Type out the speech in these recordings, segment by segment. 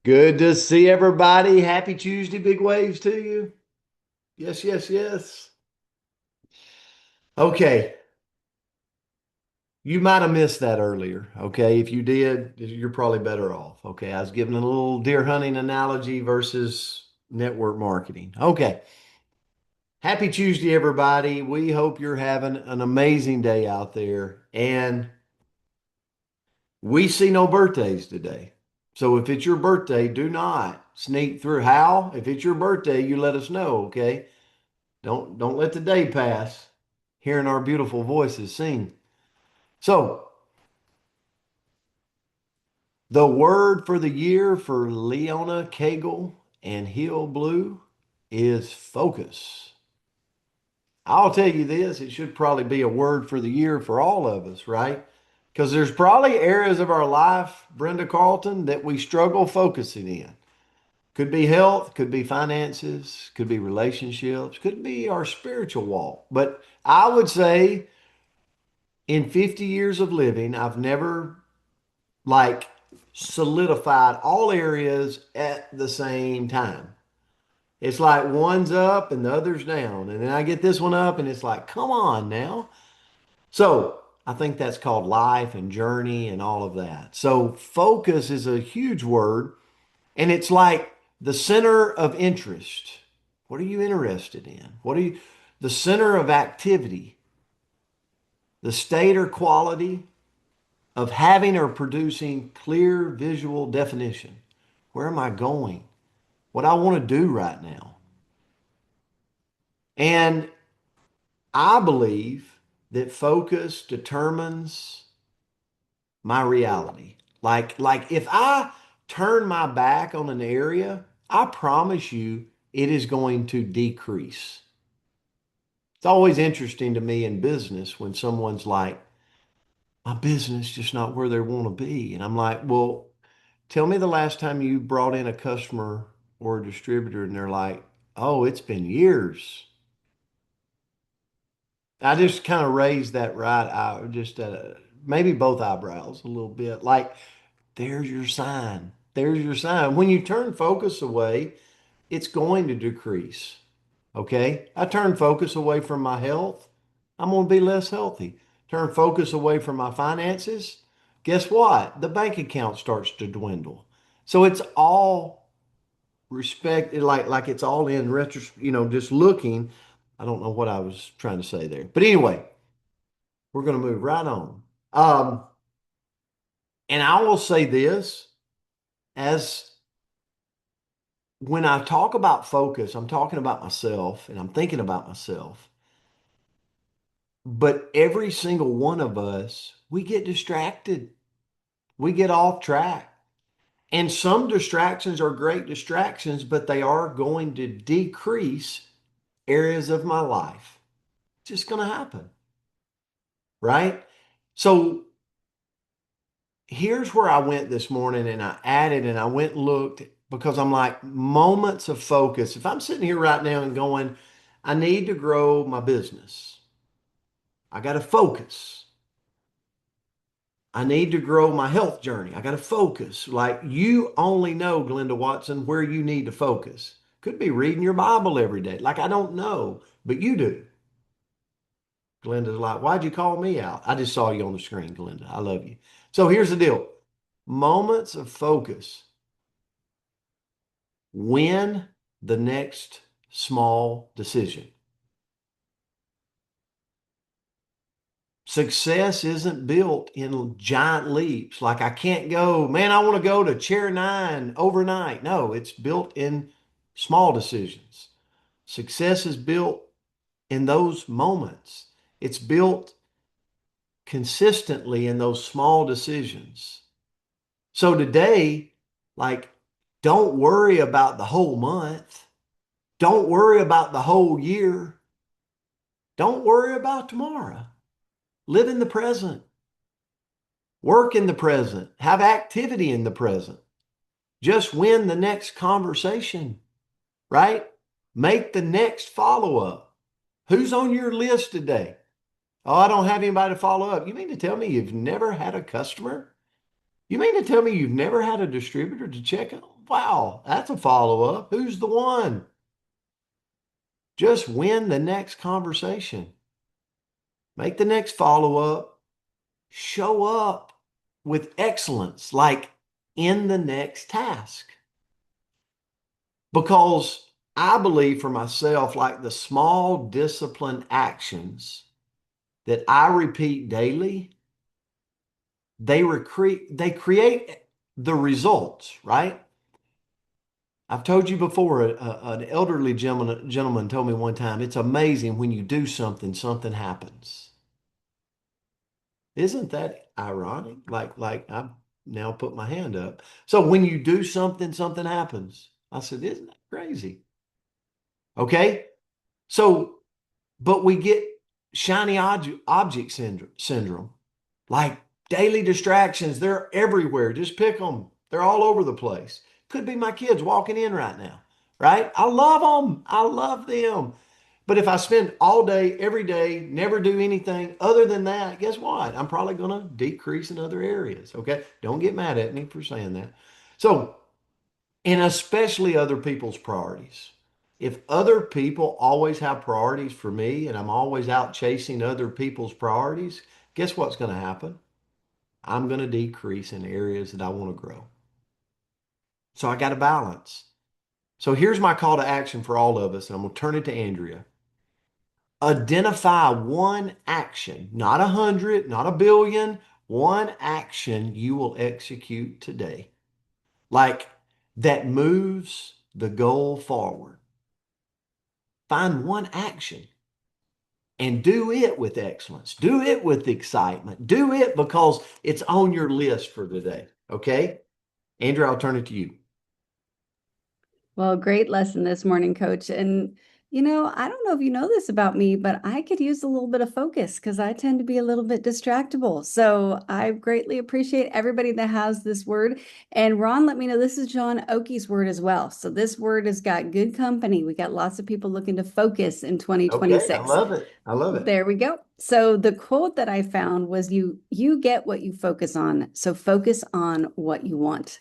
Good to see everybody. Happy Tuesday, big waves to you. Yes, yes, yes. Okay, you might have missed that earlier. Okay, if you did, you're probably better off. Okay, I was giving a little deer hunting analogy versus network marketing. Okay, happy Tuesday, everybody. We hope you're having an amazing day out there. And we see no birthdays today. So if it's your birthday, do not sneak through. How? If it's your birthday, you let us know, okay? Don't let the day pass hearing our beautiful voices sing. So, the word for the year for Leona Cagle and Hill Blue is focus. I'll tell you this, it should probably be a word for the year for all of us, right? Because there's probably areas of our life, Brenda Carlton, that we struggle focusing in. Could be health, could be finances, could be relationships, could be our spiritual walk. But I would say in 50 years of living, I've never like solidified all areas at the same time. It's like one's up and the other's down. And then I get this one up and it's like, come on now. So I think that's called life and journey and all of that. So focus is a huge word and it's like the center of interest. What are you interested in? The center of activity, the state or quality of having or producing clear visual definition. Where am I going? What I want to do right now. And I believe that focus determines my reality. Like if I turn my back on an area, I promise you it is going to decrease. It's always interesting to me in business when someone's like, my business just not where they want to be. And I'm like, well, tell me the last time you brought in a customer or a distributor and they're like, oh, it's been years. I just kind of raised that right eye, just maybe both eyebrows a little bit. Like, there's your sign. There's your sign. When you turn focus away, it's going to decrease. Okay. I turn focus away from my health. I'm going to be less healthy. Turn focus away from my finances. Guess what? The bank account starts to dwindle. So it's all respect, like it's all in retro, just looking. I don't know what I was trying to say there. But anyway, we're going to move right on. Um, and I will say this as when I talk about focus, I'm talking about myself and I'm thinking about myself. But every single one of us, we get distracted. We get off track. And some distractions are great distractions, but they are going to decrease areas of my life. It's just going to happen, right? So here's where I went this morning and I added and I went and looked because I'm like, moments of focus. If I'm sitting here right now and going, I need to grow my business, I got to focus. I need to grow my health journey. I got to focus. Like you only know, Glenda Watson, where you need to focus. Could be reading your Bible every day. Like I don't know, but you do. Glenda's like, why'd you call me out? I just saw you on the screen, Glenda. I love you. So here's the deal. Moments of focus win the next small decision. Success isn't built in giant leaps. Like I can't go, man, I want to go to chair nine overnight. No, it's built in small decisions. Success is built in those moments. It's built consistently in those small decisions. So today, like, don't worry about the whole month. Don't worry about the whole year. Don't worry about tomorrow. Live in the present. Work in the present. Have activity in the present. Just win the next conversation, right? Make the next follow up. Who's on your list today? Oh, I don't have anybody to follow up. You mean to tell me you've never had a customer? You mean to tell me you've never had a distributor to check on? Wow, that's a follow-up. Who's the one? Just win the next conversation. Make the next follow-up. Show up with excellence, like in the next task. Because I believe for myself, like the small disciplined actions that I repeat daily, they create the results, right? I've told you before, an elderly gentleman told me one time, it's amazing when you do something, something happens. Isn't that ironic? Like I've now put my hand up. So when you do something, something happens. I said, isn't that crazy? Okay. So, but we get shiny object syndrome. Like daily distractions, they're everywhere. Just pick them. They're all over the place. Could be my kids walking in right now, right? I love them. I love them. But if I spend all day, every day, never do anything other than that, guess what? I'm probably going to decrease in other areas. Okay. Don't get mad at me for saying that. So, and especially other people's priorities. If other people always have priorities for me and I'm always out chasing other people's priorities, guess what's going to happen? I'm going to decrease in areas that I want to grow. So I got to balance. So here's my call to action for all of us, and I'm going to turn it to Andrea. Identify one action, not 100, not 1 billion, one action you will execute today, like that moves the goal forward. Find one action and do it with excellence. Do it with excitement. Do it because it's on your list for today. Okay? Andrea, I'll turn it to you. Well, great lesson this morning, Coach. And, I don't know if you know this about me, but I could use a little bit of focus because I tend to be a little bit distractible. So I greatly appreciate everybody that has this word. And Ron, let me know this is John Oakey's word as well. So this word has got good company. We got lots of people looking to focus in Okay, I 2026. love it. I love it. There we go. So the quote that I found was you get what you focus on. So focus on what you want.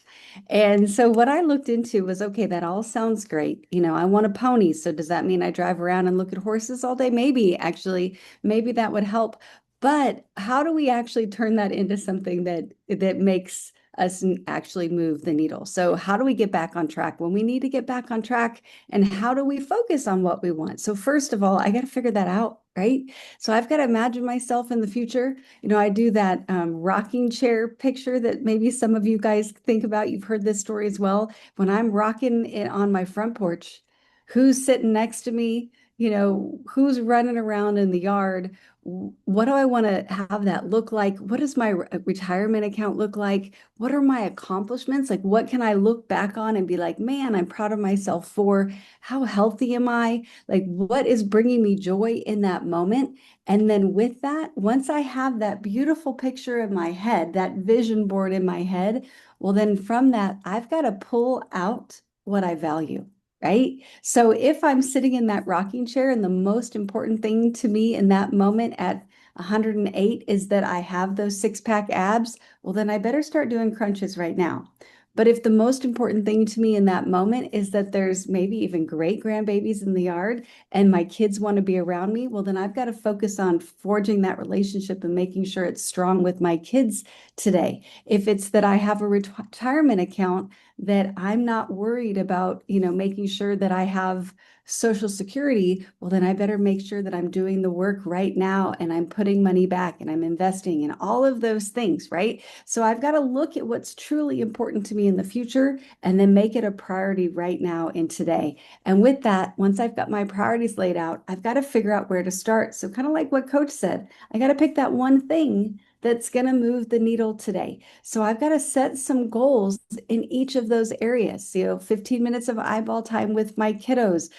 And so what I looked into was okay, that all sounds great. I want a pony. So does that mean I drive around and look at horses all day? Maybe actually, maybe that would help. But how do we actually turn that into something that makes us actually move the needle? So how do we get back on track when we need to get back on track? And how do we focus on what we want? So first of all, I got to figure that out, right? So I've got to imagine myself in the future. I do that rocking chair picture that maybe some of you guys think about. You've heard this story as well. When I'm rocking it on my front porch, who's sitting next to me? Who's running around in the yard? What do I want to have that look like? What does my retirement account look like? What are my accomplishments? Like, what can I look back on and be like, man, I'm proud of myself for? How healthy am I? Like, what is bringing me joy in that moment? And then with that, once I have that beautiful picture in my head, that vision board in my head, well, then from that, I've got to pull out what I value. Right. So if I'm sitting in that rocking chair and the most important thing to me in that moment at 108 is that I have those six-pack abs, well, then I better start doing crunches right now. But if the most important thing to me in that moment is that there's maybe even great grandbabies in the yard and my kids want to be around me, well, then I've got to focus on forging that relationship and making sure it's strong with my kids today. If it's that I have a retirement account that I'm not worried about, making sure that I have Social Security, well, then I better make sure that I'm doing the work right now and I'm putting money back and I'm investing in all of those things, right? So I've got to look at what's truly important to me in the future and then make it a priority right now and today. And with that, once I've got my priorities laid out, I've got to figure out where to start. So, kind of like what Coach said, I got to pick that one thing that's going to move the needle today. So I've got to set some goals in each of those areas. 15 minutes of eyeball time with my kiddos,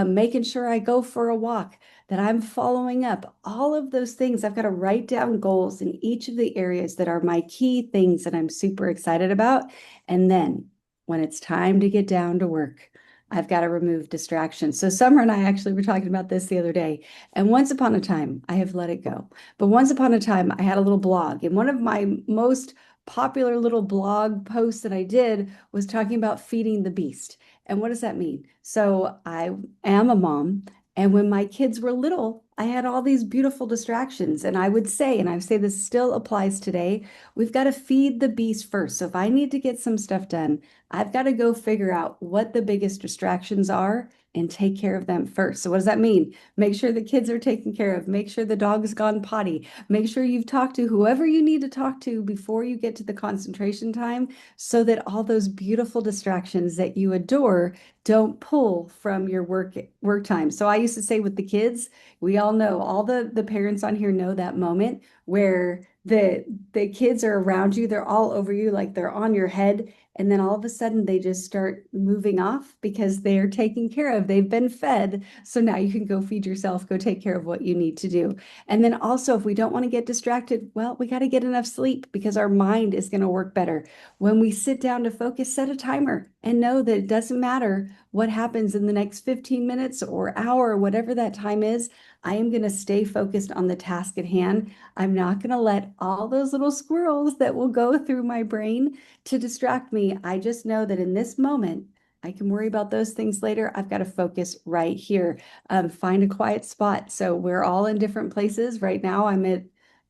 making sure I go for a walk, that I'm following up, all of those things. I've got to write down goals in each of the areas that are my key things that I'm super excited about. And then when it's time to get down to work, I've got to remove distractions. So Summer and I actually were talking about this the other day. And once upon a time, I have let it go. But once upon a time, I had a little blog, and one of my most popular little blog post that I did was talking about feeding the beast. And what does that mean? So I am a mom, and when my kids were little, I had all these beautiful distractions. And I would say, and I say this still applies today, we've got to feed the beast first. So if I need to get some stuff done, I've got to go figure out what the biggest distractions are and take care of them first. So what does that mean? Make sure the kids are taken care of. Make sure the dog's gone potty. Make sure you've talked to whoever you need to talk to before you get to the concentration time so that all those beautiful distractions that you adore don't pull from your work time. So I used to say with the kids, we all know, all the parents on here know that moment where the kids are around you, they're all over you, like they're on your head, and then all of a sudden they just start moving off because they're taken care of. They've been fed. So now you can go feed yourself, go take care of what you need to do. And then also, if we don't want to get distracted, well, we got to get enough sleep because our mind is going to work better. When we sit down to focus, set a timer and know that it doesn't matter what happens in the next 15 minutes or hour, or whatever that time is. I am going to stay focused on the task at hand. I'm not going to let all those little squirrels that will go through my brain to distract me. I just know that in this moment, I can worry about those things later. I've got to focus right here. Find a quiet spot. So we're all in different places. Right now, I'm at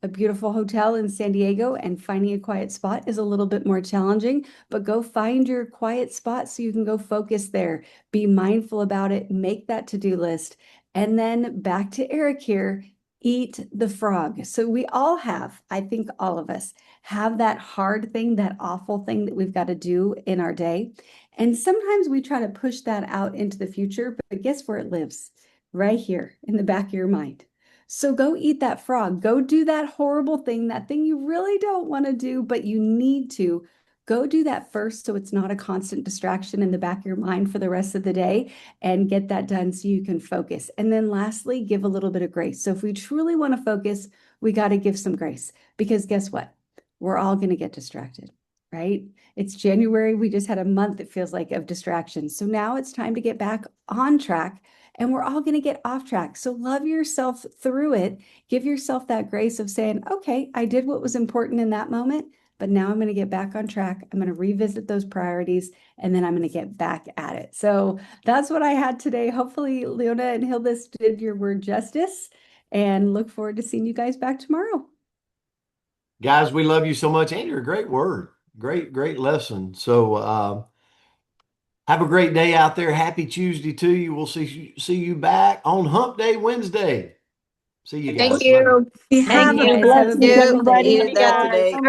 a beautiful hotel in San Diego, and finding a quiet spot is a little bit more challenging, but go find your quiet spot so you can go focus there. Be mindful about it, make that to-do list. And then back to Eric here, eat the frog. So we all have, I think all of us have that hard thing, that awful thing that we've got to do in our day. And sometimes we try to push that out into the future, but guess where it lives? Right here in the back of your mind. So go eat that frog. Go do that horrible thing, that thing you really don't want to do, but you need to. Go do that first so it's not a constant distraction in the back of your mind for the rest of the day, and get that done so you can focus. And then lastly, give a little bit of grace. So if we truly want to focus, we got to give some grace, because guess what? We're all going to get distracted, right? It's January. We just had a month, it feels like, of distractions. So now it's time to get back on track, and we're all going to get off track. So love yourself through it. Give yourself that grace of saying, okay, I did what was important in that moment, but now I'm going to get back on track. I'm going to revisit those priorities, and then I'm going to get back at it. So that's what I had today. Hopefully, Leona and Hilda did your word justice, and look forward to seeing you guys back tomorrow. Guys, we love you so much. Andrew, great word. Great lesson. So have a great day out there. Happy Tuesday to you. We'll see you back on Hump Day Wednesday. See you Thank guys. you. Be Thank you happy. guys. Have a Blessings, beautiful everybody. day. Needed that Bye. today.